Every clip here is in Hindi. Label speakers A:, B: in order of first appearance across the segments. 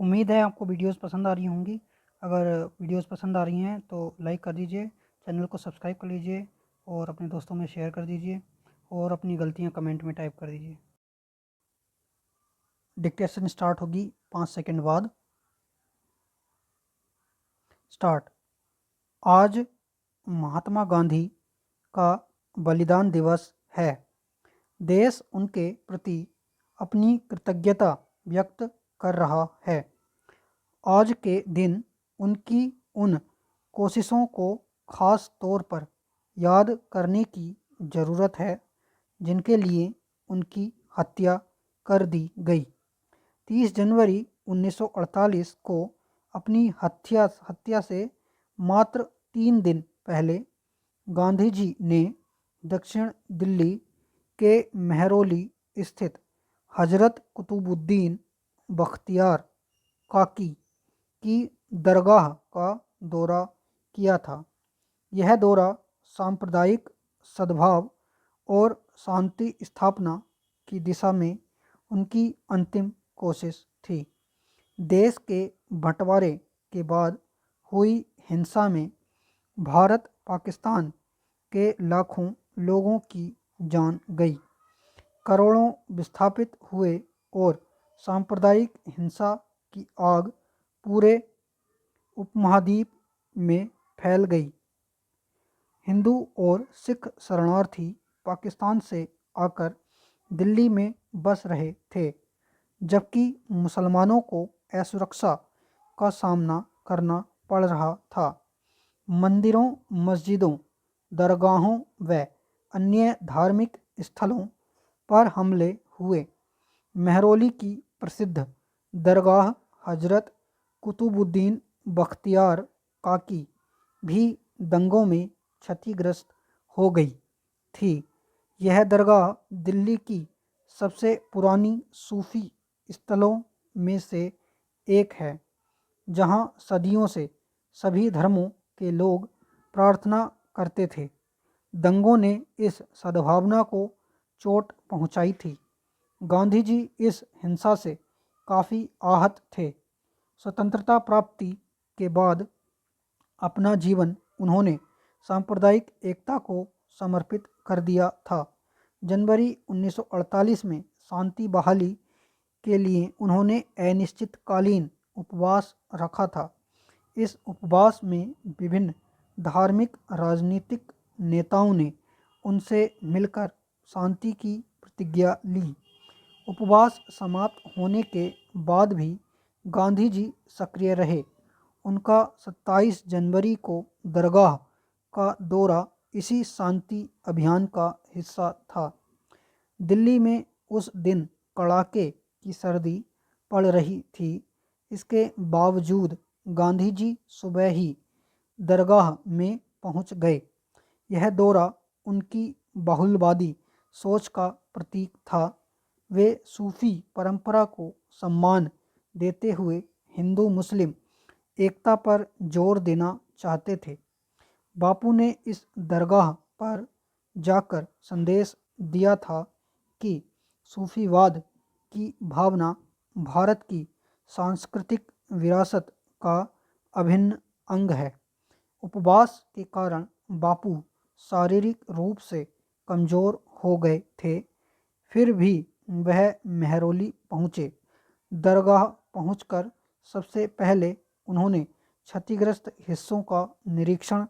A: उम्मीद है आपको वीडियोस पसंद आ रही होंगी। अगर वीडियोस पसंद आ रही हैं तो लाइक कर दीजिए, चैनल को सब्सक्राइब कर लीजिए और अपने दोस्तों में शेयर कर दीजिए और अपनी गलतियां कमेंट में टाइप कर दीजिए। डिक्टेशन स्टार्ट होगी 5 सेकंड बाद। स्टार्ट। आज महात्मा गांधी का बलिदान दिवस है। देश उनके प्रति अपनी कृतज्ञता व्यक्त कर रहा है। आज के दिन उनकी उन कोशिशों को खास तौर पर याद करने की ज़रूरत है जिनके लिए उनकी हत्या कर दी गई। 30 जनवरी 1948 को अपनी हत्या से मात्र 3 दिन पहले गांधी जी ने दक्षिण दिल्ली के मेहरौली स्थित हजरत कुतुबुद्दीन बख्तियार काकी की दरगाह का दौरा किया था। यह दौरा सांप्रदायिक सद्भाव और शांति स्थापना की दिशा में उनकी अंतिम कोशिश थी। देश के बंटवारे के बाद हुई हिंसा में भारत पाकिस्तान के लाखों लोगों की जान गई, करोड़ों विस्थापित हुए और सांप्रदायिक हिंसा की आग पूरे उपमहाद्वीप में फैल गई। हिंदू और सिख शरणार्थी पाकिस्तान से आकर दिल्ली में बस रहे थे, जबकि मुसलमानों को असुरक्षा का सामना करना पड़ रहा था। मंदिरों, मस्जिदों, दरगाहों व अन्य धार्मिक स्थलों पर हमले हुए। मेहरौली की प्रसिद्ध दरगाह हजरत कुतुबुद्दीन बख्तियार काकी भी दंगों में क्षतिग्रस्त हो गई थी। यह दरगाह दिल्ली की सबसे पुरानी सूफी स्थलों में से एक है, जहां सदियों से सभी धर्मों के लोग प्रार्थना करते थे। दंगों ने इस सद्भावना को चोट पहुंचाई थी। गांधी जी इस हिंसा से काफ़ी आहत थे। स्वतंत्रता प्राप्ति के बाद अपना जीवन उन्होंने सांप्रदायिक एकता को समर्पित कर दिया था। जनवरी 1948 में शांति बहाली के लिए उन्होंने अनिश्चितकालीन उपवास रखा था। इस उपवास में विभिन्न धार्मिक राजनीतिक नेताओं ने उनसे मिलकर शांति की प्रतिज्ञा ली। उपवास समाप्त होने के बाद भी गांधी जी सक्रिय रहे। उनका 27 जनवरी को दरगाह का दौरा इसी शांति अभियान का हिस्सा था। दिल्ली में उस दिन कड़ाके की सर्दी पड़ रही थी। इसके बावजूद गांधी जी सुबह ही दरगाह में पहुंच गए। यह दौरा उनकी बाहुल्यवादी सोच का प्रतीक था। वे सूफी परंपरा को सम्मान देते हुए हिंदू मुस्लिम एकता पर जोर देना चाहते थे। बापू ने इस दरगाह पर जाकर संदेश दिया था कि सूफीवाद की भावना भारत की सांस्कृतिक विरासत का अभिन्न अंग है। उपवास के कारण बापू शारीरिक रूप से कमज़ोर हो गए थे, फिर भी वह मेहरौली पहुँचे। दरगाह पहुंचकर सबसे पहले उन्होंने क्षतिग्रस्त हिस्सों का निरीक्षण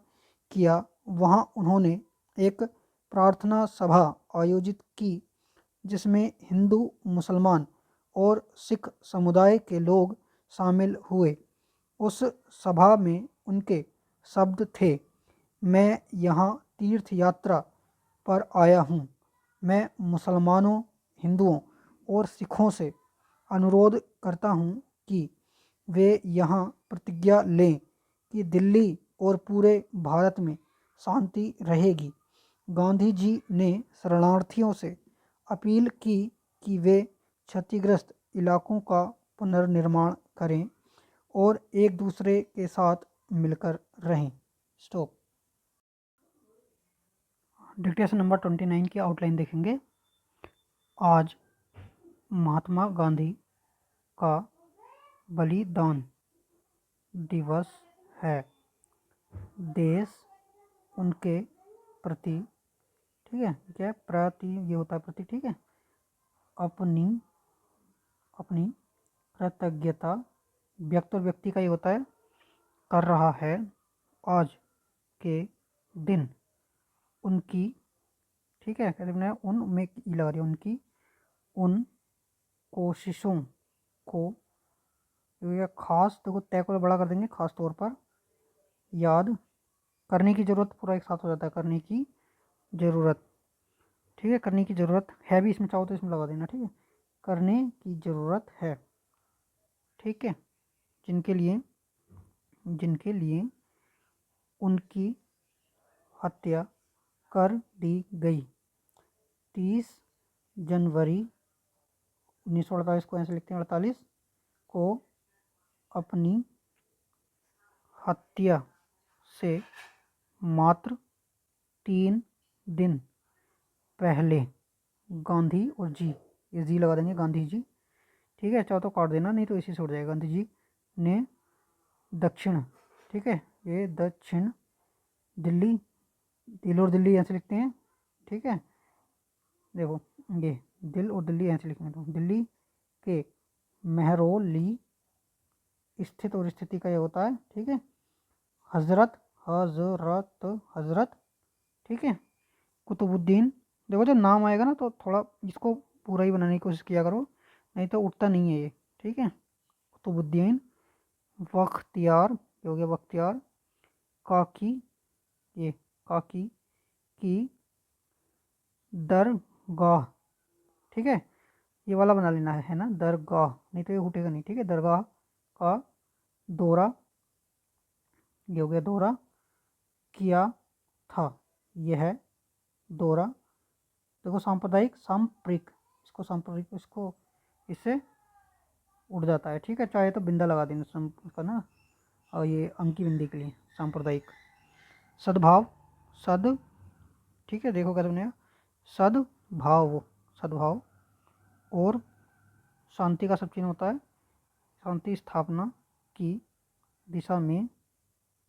A: किया। वहां उन्होंने एक प्रार्थना सभा आयोजित की, जिसमें हिंदू, मुसलमान और सिख समुदाय के लोग शामिल हुए। उस सभा में उनके शब्द थे, मैं यहाँ तीर्थ यात्रा पर आया हूँ। मैं मुसलमानों, हिंदुओं और सिखों से अनुरोध करता हूँ कि वे यहाँ प्रतिज्ञा लें कि दिल्ली और पूरे भारत में शांति रहेगी। गांधी जी ने शरणार्थियों से अपील की कि वे क्षतिग्रस्त इलाकों का पुनर्निर्माण करें और एक दूसरे के साथ मिलकर रहें। स्टॉप। डिक्टेशन नंबर 29 की आउटलाइन देखेंगे। आज महात्मा गांधी का बलिदान दिवस है। देश उनके प्रति, ठीक है, क्या प्रति ये होता है प्रति, ठीक है, अपनी अपनी कृतज्ञता व्यक्त और व्यक्ति का ये होता है कर रहा है। आज के दिन उनकी, ठीक है, कैसे बनाया, उन में ई लगा रही है, उनकी उन कोशिशों को, ये खास देखो तय को बड़ा कर देंगे, खास तौर पर याद करने की जरूरत, पूरा एक साथ हो जाता है, करने की जरूरत, ठीक है, करने की जरूरत है भी इसमें चाहो तो इसमें लगा देना, ठीक है, करने की जरूरत है, ठीक है, जिनके लिए उनकी हत्या कर दी गई। 30 जनवरी 1948 को ऐसे लिखते हैं, 48 को अपनी हत्या से मात्र 3 दिन पहले गांधी और जी, ये जी लगा देंगे, गांधी जी, ठीक है, चाहो तो काट देना, नहीं तो इसी से उड़ जाएगा, गांधी जी ने दक्षिण, ठीक है, ये दक्षिण दिल्ली, दिल और दिल्ली ऐसे लिखते हैं, ठीक है, देखो ये दिल और दिल्ली ऐसे लिखना, तो दिल्ली के मेहरौली स्थित, और स्थिति का ये होता है, ठीक है, हजरत हजरत, ठीक है, कुतुबुद्दीन, देखो जब नाम आएगा ना तो थोड़ा इसको पूरा ही बनाने की कोशिश किया करो, नहीं तो उठता नहीं है ये, ठीक है, कुतुबुद्दीन बख्तियार, ये हो गया बख्तियार, काकी, ये काकी की दरगाह, ठीक है, ये वाला बना लेना है ना, दरगाह, नहीं तो ये उठेगा नहीं, ठीक है, दरगाह का दौरा, ये हो गया दौरा किया था, यह दौरा, देखो सांप्रदायिक सांप्रिक, इसको सांप्रदायिक, इसको इससे उड़ जाता है, ठीक है, चाहे तो बिंदा लगा देना इसका ना, और ये अंकी बिंदी के लिए सांप्रदायिक। सद्भाव, सद, ठीक है, देखो कैसे बनेगा, सद्भाव, सद्भाव और शांति का सब चिन्ह होता है, शांति स्थापना की दिशा में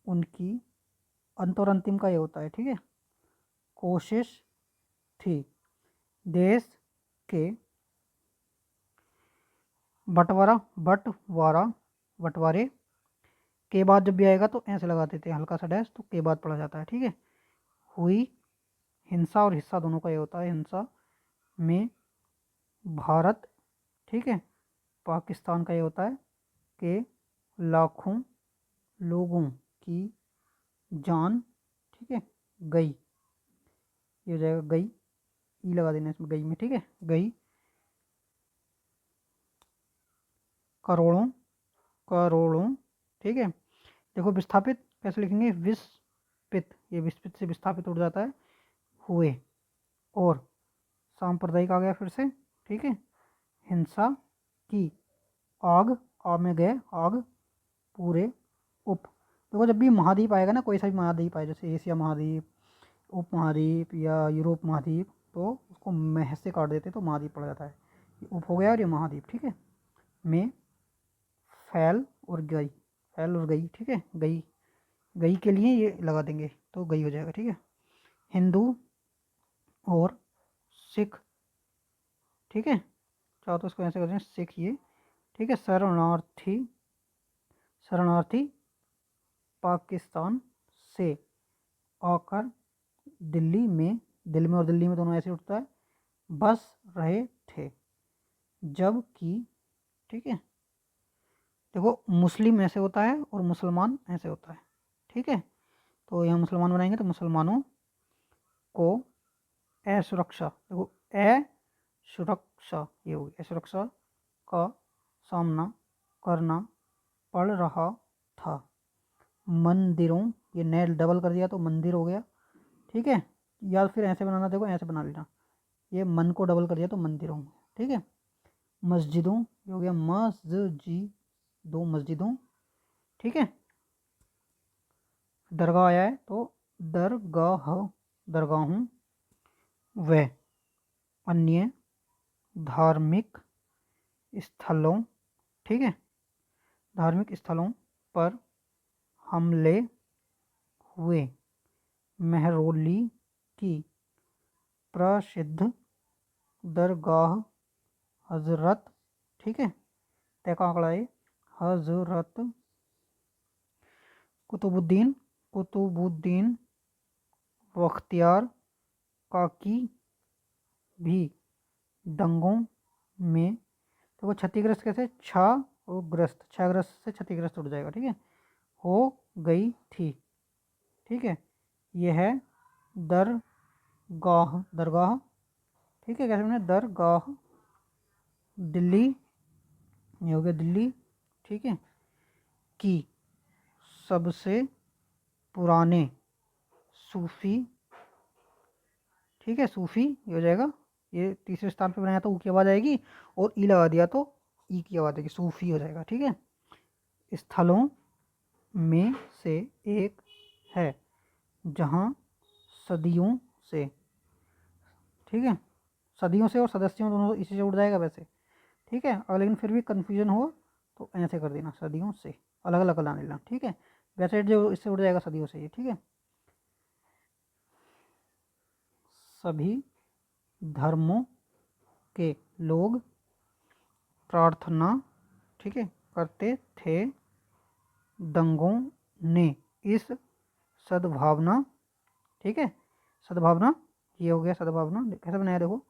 A: उनकी अंत और अंतिम का ये होता है, ठीक है, कोशिश थी। देश के बंटवारे के बाद जब भी आएगा तो ऐसे लगा देते हैं हल्का सा डैश, तो के बाद पढ़ा जाता है, ठीक है, हुई हिंसा और हिस्सा दोनों का ये होता है, हिंसा में भारत, ठीक है, पाकिस्तान का ये होता है कि लाखों लोगों की जान, ठीक है, गई, ये हो जाएगा गई, ई लगा देना इसमें गई में, ठीक है, गई, करोड़ों करोड़ों, ठीक है, देखो विस्थापित कैसे लिखेंगे, विस्पित, ये विस्पित से विस्थापित उड़ जाता है, हुए, और सांप्रदायिक आ गया फिर से, ठीक है, हिंसा की आग, आग में गए आग, पूरे उप, देखो जब भी महाद्वीप आएगा ना, कोई सा भी महाद्वीप आए, जैसे एशिया महाद्वीप, उप महाद्वीप या यूरोप महाद्वीप, तो उसको मह से काट देते तो महाद्वीप पड़ जाता है, ये उप हो गया और ये महाद्वीप, ठीक है, में फैल और गई, फैल और गई, ठीक है, गई, गई के लिए ये लगा देंगे तो गई हो जाएगा, ठीक है, हिंदू और सिख, ठीक है, चाहो तो इसको ऐसे कर दें सिख, ये, ठीक है, शरणार्थी पाकिस्तान से आकर दिल्ली में और दिल्ली में दोनों ऐसे उठता है, बस रहे थे, जबकि, ठीक है, देखो मुस्लिम ऐसे होता है और मुसलमान ऐसे होता है, ठीक है, तो यहाँ मुसलमान बनाएंगे तो मुसलमानों को असुरक्षा, देखो असुरक्षा, ये होगी असुरक्षा का सामना करना पड़ रहा था। मंदिरों, ये नए डबल कर दिया तो मंदिर हो गया, ठीक है, या फिर ऐसे बनाना, देखो ऐसे बना लेना, ये मन को डबल कर दिया तो मंदिरों हो गया, ठीक है, मस्जिदों, ये हो गया मस्जिदों, ठीक है, दरगाह आया है तो दरगाहों व अन्य धार्मिक स्थलों, ठीक है, धार्मिक स्थलों पर हमले हुए। मेहरौली की प्रसिद्ध दरगाह हजरत, ठीक है, तय का आंकड़ा है हजरत कुतुबुद्दीन बख्तियार काकी भी दंगों में, तो वो क्षतिग्रस्त कैसे, क्षयग्रस्त से क्षतिग्रस्त उठ जाएगा, ठीक है, हो गई थी, ठीक है। यह दरगाह, ठीक है, कैसे मैंने दरगाह दिल्ली, ये हो गया दिल्ली, ठीक है, की सबसे पुराने सूफी, ठीक है, सूफी ये हो जाएगा, ये तीसरे स्थान पे बनाया तो ऊ की आवाज़ आएगी, और ई लगा दिया तो ई की आवाज़ आएगी, सूफी हो जाएगा, ठीक है। स्थलों में से एक है जहाँ सदियों से, ठीक है, सदियों से और सदस्यों दोनों इसी से उड़ जाएगा वैसे, ठीक है। अगर लेकिन फिर भी कन्फ्यूजन हो तो ऐसे कर देना, सदियों से अलग अलग ला लेना, ठीक है। वैसे जो इससे उड़ जाएगा सदियों से ये, ठीक है। सभी धर्मों के लोग प्रार्थना, ठीक है, करते थे। दंगों ने इस सद्भावना, ठीक है, सद्भावना, ये हो गया सद्भावना, कैसे बनाया देखो,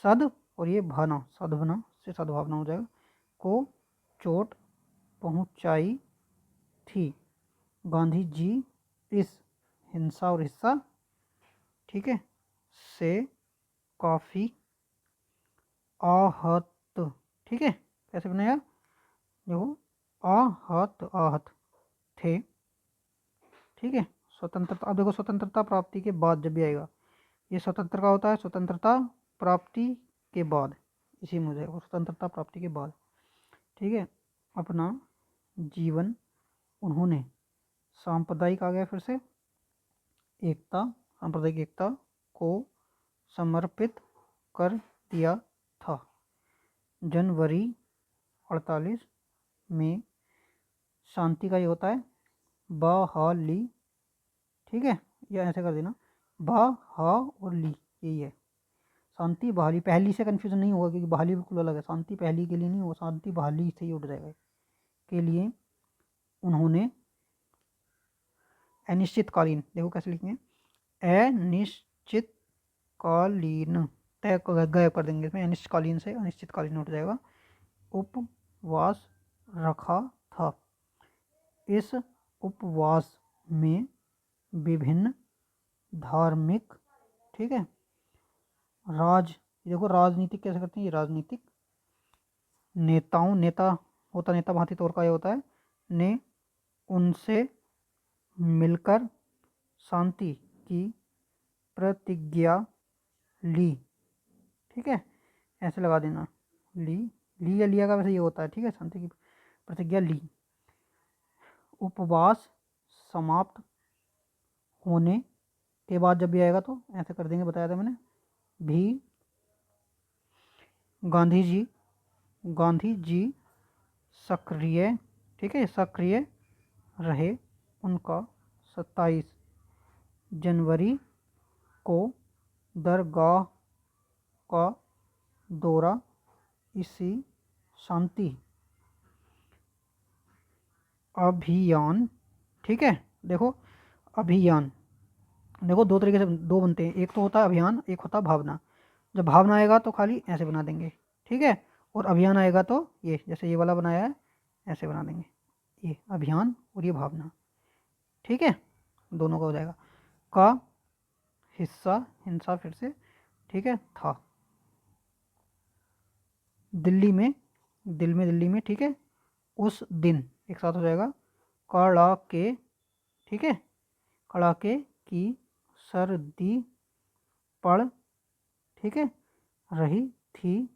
A: सद और ये भावना, सद्भावना से सद्भावना हो जाएगा, को चोट पहुंचाई थी। गांधी जी इस हिंसा और हिस्सा, ठीक है, से काफ़ी आहत, ठीक है, कैसे बनाया देखो, आहत थे, ठीक है। स्वतंत्रता, अब देखो स्वतंत्रता प्राप्ति के बाद जब भी आएगा, ये स्वतंत्र का होता है स्वतंत्रता प्राप्ति के बाद, इसी में हो जाएगा स्वतंत्रता प्राप्ति के बाद, ठीक है। अपना जीवन उन्होंने सांप्रदायिक, आ गया फिर से, सांप्रदायिक एकता को समर्पित कर दिया था। जनवरी 48 में शांति का ये होता है बहाली, ठीक है, या ऐसे कर देना बहाली, यही है शांति बहाली, पहली से कन्फ्यूजन नहीं होगा क्योंकि बहाली बिल्कुल अलग है, शांति पहली के लिए नहीं होगा, शांति बहाली से ही उठ जाएगा, के लिए उन्होंने अनिश्चितकालीन, देखो कैसे लिखेंगे, अनिश्चितकालीन, तय गायब कर देंगे इसमें, अनिश्चितकालीन से अनिश्चितकालीन उठ जाएगा, उपवास रखा था। इस उपवास में विभिन्न धार्मिक, ठीक है, देखो राजनीतिक कैसे करते हैं, ये राजनीतिक नेताओं, नेता भांति तौर का ये होता है, ने उनसे मिलकर शांति की प्रतिज्ञा ली, ठीक है, ऐसे लगा देना, ली या लिया का वैसे ये होता है, ठीक है, शांति की प्रतिज्ञा ली। उपवास समाप्त होने के बाद जब भी आएगा तो ऐसे कर देंगे, बताया था मैंने, भी गांधी जी सक्रिय, ठीक है, सक्रिय रहे। उनका 27 जनवरी को दरगाह का दौरा इसी शांति अभियान, ठीक है, देखो अभियान, देखो दो तरीके से दो बनते हैं, एक तो होता है अभियान, एक होता है भावना। जब भावना आएगा तो खाली ऐसे बना देंगे, ठीक है, और अभियान आएगा तो ये जैसे ये वाला बनाया है ऐसे बना देंगे, ये अभियान और ये भावना, ठीक है, दोनों का हो जाएगा। का हिस्सा, हिंसा फिर से, ठीक है, था। दिल्ली में, ठीक है, उस दिन एक साथ हो जाएगा, कड़ाके, ठीक है, कड़ाके की सर्दी पड़, ठीक है, रही थी।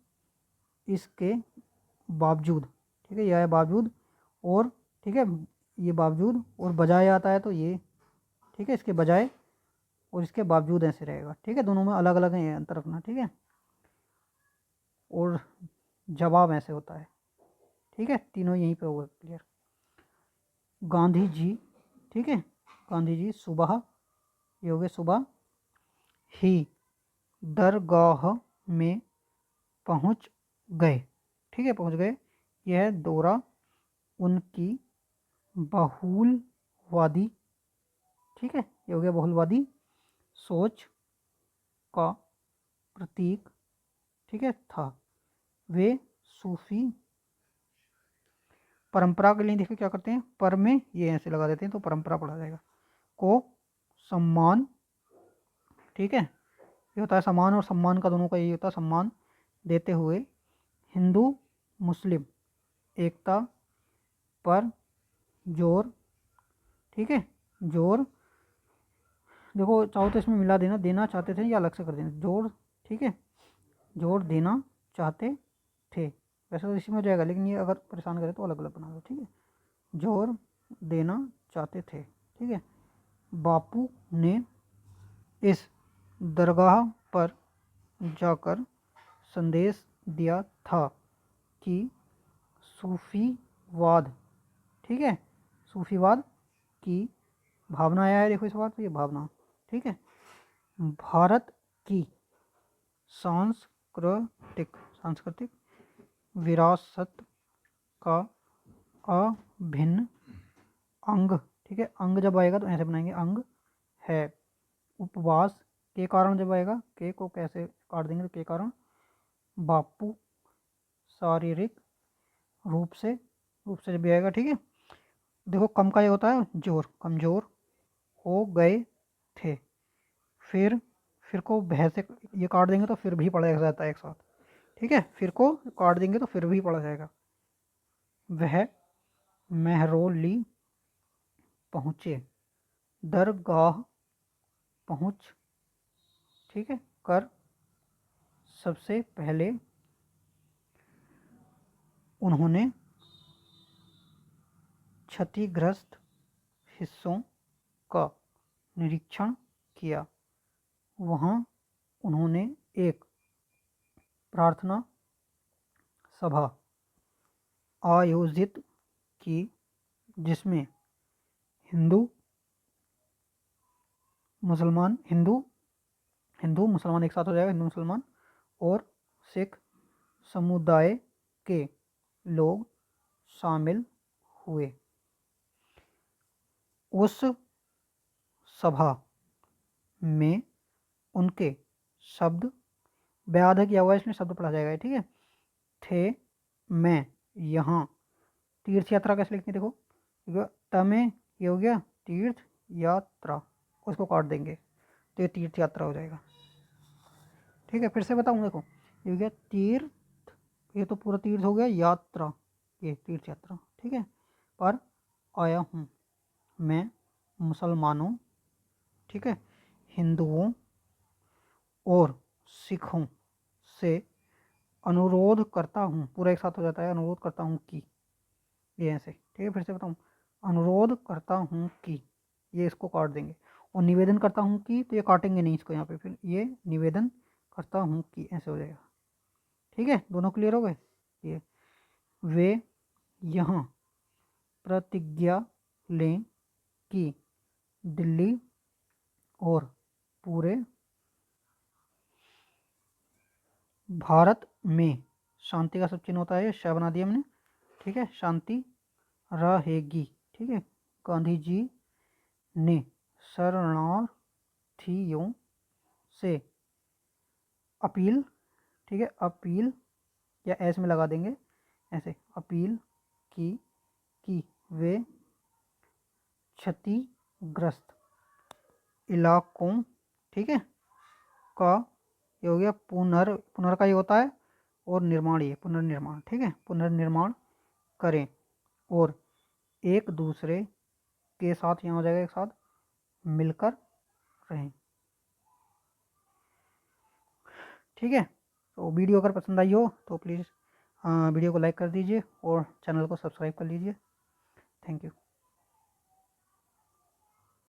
A: इसके बावजूद, ठीक है, यह है बावजूद, और ठीक है, ये बावजूद और बजाय आता है तो ये, ठीक है, इसके बजाय और इसके बावजूद ऐसे रहेगा, ठीक है, दोनों में अलग अलग है अंतर रखना, ठीक है, और जवाब ऐसे होता है, ठीक है, तीनों यहीं पे होगा क्लियर। गांधी जी, ठीक है, गांधी जी सुबह, ये हो गया सुबह ही दरगाह में पहुंच गए, ठीक है, पहुंच गए। यह दौरा उनकी बहुलवादी, ठीक है, ये हो गया बहुलवादी सोच का प्रतीक, ठीक है, था। वे सूफी परंपरा के लिए देखिए क्या करते हैं, पर में ये ऐसे लगा देते हैं तो परंपरा पढ़ा जाएगा, को सम्मान, ठीक है, ये होता है सम्मान, और सम्मान का दोनों का यही होता है, सम्मान देते हुए हिंदू मुस्लिम एकता पर जोर, ठीक है, जोर, देखो चाहो तो इसमें मिला देना, देना चाहते थे या अलग से कर देना, जोर, ठीक है, जोर देना चाहते थे, वैसे तो इसी में हो जाएगा, लेकिन ये अगर परेशान करे तो अलग अलग बना दो, ठीक है, जोर देना चाहते थे, ठीक है। बापू ने इस दरगाह पर जाकर संदेश दिया था कि सूफीवाद, ठीक है, सूफीवाद की भावना आया है, देखो इस बार तो ये भावना, ठीक है, भारत की सांस्कृतिक सांस्कृतिक विरासत का अभिन्न अंग, ठीक है, अंग जब आएगा तो ऐसे बनाएंगे, अंग है। उपवास के कारण जब आएगा, के को कैसे काट देंगे तो के कारण, बापू शारीरिक रूप से जब भी आएगा, ठीक है, देखो कम का ये होता है जोर, कमजोर हो गए थे, फिर को भय से ये काट देंगे तो फिर भी पढ़ा जाता है एक साथ, ठीक है, फिर को काट देंगे तो फिर भी पढ़ा जाएगा। वह मेहरौली पहुँचे, दरगाह पहुँच, ठीक है, कर सबसे पहले उन्होंने क्षतिग्रस्त हिस्सों का निरीक्षण किया। वहाँ उन्होंने एक प्रार्थना सभा आयोजित की जिसमें हिंदू मुसलमान एक साथ हो जाएगा, हिंदू मुसलमान और सिख समुदाय के लोग शामिल हुए। उस सभा में उनके शब्द, व्याध किया हुआ है इसमें, शब्द पढ़ा जाएगा, ठीक है, थे मैं यहाँ, तीर्थ यात्रा कैसे लिखते हैं देखो, तमें ये हो गया तीर्थ यात्रा, उसको काट देंगे तो ये तीर्थ यात्रा हो जाएगा, ठीक है, फिर से बताऊँ देखो, ये हो गया तीर्थ, ये तो पूरा तीर्थ हो गया, यात्रा ये तीर्थ यात्रा, ठीक है, पर आया हूँ मैं मुसलमानों, ठीक है, हिंदुओं और सिखों से अनुरोध करता हूँ, पूरा एक साथ हो जाता है, अनुरोध करता हूँ कि, ये ऐसे, ठीक है, फिर से बताऊँ, अनुरोध करता हूँ कि, ये इसको काट देंगे, और निवेदन करता हूँ कि, तो ये काटेंगे नहीं इसको यहाँ पे, फिर ये निवेदन करता हूँ कि ऐसे हो जाएगा, ठीक है, दोनों क्लियर हो गए। ये वे यहाँ प्रतिज्ञा लें कि दिल्ली और पूरे भारत में शांति का सब चिन्ह होता है, शाह बना दिया हमने, ठीक है, शांति रहेगी, ठीक है। गांधी जी ने शरणार्थियों से अपील, ठीक है, अपील या ऐसे में लगा देंगे, ऐसे अपील की कि वे क्षतिग्रस्त इलाकों, ठीक है, का, ये हो गया पुनर का ये होता है, और निर्माण, ये पुनर्निर्माण, ठीक है, पुनर्निर्माण करें और एक दूसरे के साथ, यहाँ हो जाएगा एक साथ, मिलकर रहें, ठीक है। तो वीडियो अगर पसंद आई हो तो प्लीज़ वीडियो को लाइक कर दीजिए और चैनल को सब्सक्राइब कर लीजिए। Thank you.